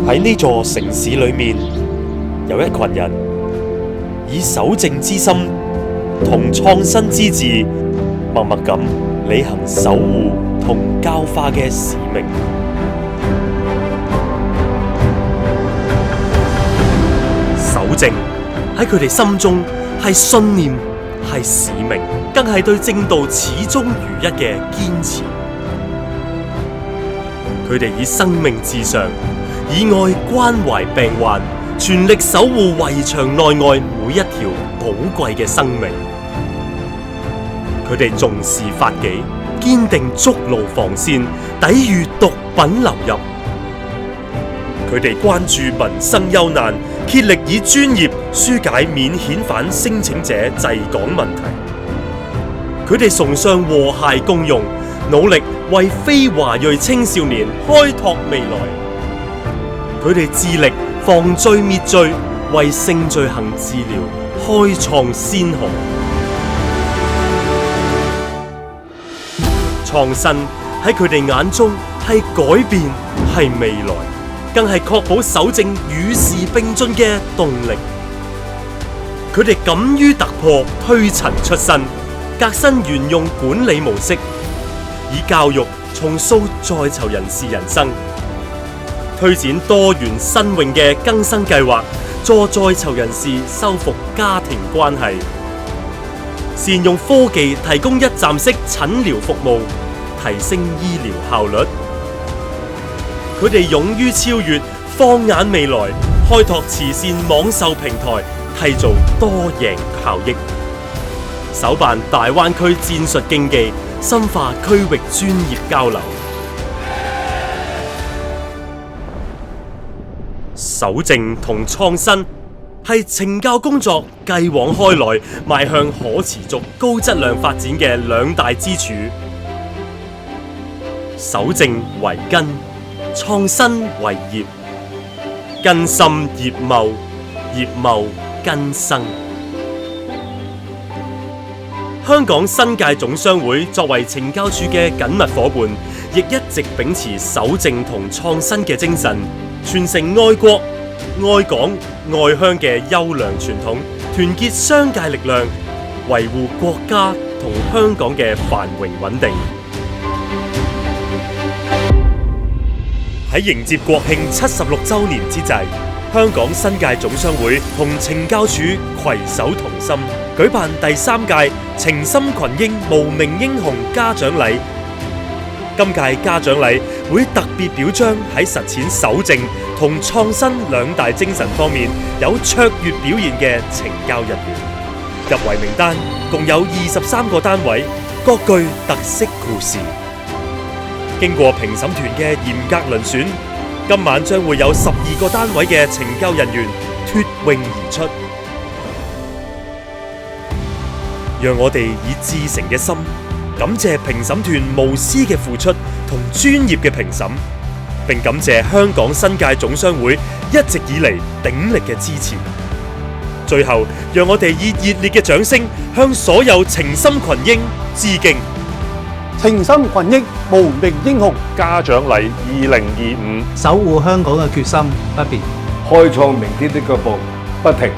喺呢座城市裏面，有一群人以守正之心同創新之志，默默咁履行守護同教化嘅使命。守正喺佢哋心中係信念，係使命，更係對正道始終如一嘅堅持。佢哋以生命至上，以愛關懷病患，全力守護圍牆內外每一條寶貴嘅生命。佢哋重視法紀，堅定築牢防線，抵禦毒品流入。佢哋關注民生憂難，竭力以專業紓解免遣返聲請者滯港問題。佢哋崇尚和諧共融，努力為非華裔青少年開拓未來。佢哋致力防罪滅罪，為性罪行治療開創先河。創新喺佢哋眼中係改變，係未來，更係確保守正與時並進嘅動力。佢哋敢於突破，推陳出新，革新沿用管理模式，以教育重塑在囚人士人生，推展多元新穎嘅更生計劃，助在囚人士修復家庭關係，善用科技提供一站式診療服務，提升醫療效率。佢哋勇於超越，放眼未來，開拓慈善網售平台，締造多贏效益，首辦大灣區戰術競技，深化區域專業交流。守正同創新係懲教工作繼往開來，邁向可持續高質量發展嘅兩大支柱。守正為根，創新為葉，根深葉茂，葉茂根生。香港新界總商會作為懲教署嘅緊密夥伴，亦一直秉持守正同創新嘅精神，傳承愛國、愛港、愛鄉嘅優良傳統，團結商界力量，維護國家同香港嘅繁榮穩定。喺迎接國慶76週年之際，香港新界總商會同懲教署攜手同心，舉辦第3屆情深群英無名英雄嘉獎禮。今屆嘉獎禮會特別表彰喺實踐守正同創新兩大精神方面有卓越表現嘅懲教人員。入圍名單共有23個單位，各具特色故事。經過評審團嘅嚴格遴選，今晚將會有12個單位嘅懲教人員脫穎而出。讓我哋以至誠嘅心，感謝評審團無私嘅付出同專業嘅評審，並感謝香港新界總商會一直以嚟鼎力嘅支持。最後，讓我哋以熱烈嘅掌聲向所有情深群英致敬。情深群英無名英雄嘉獎禮2025，守護香港嘅決心不變，開創明天的腳步不停。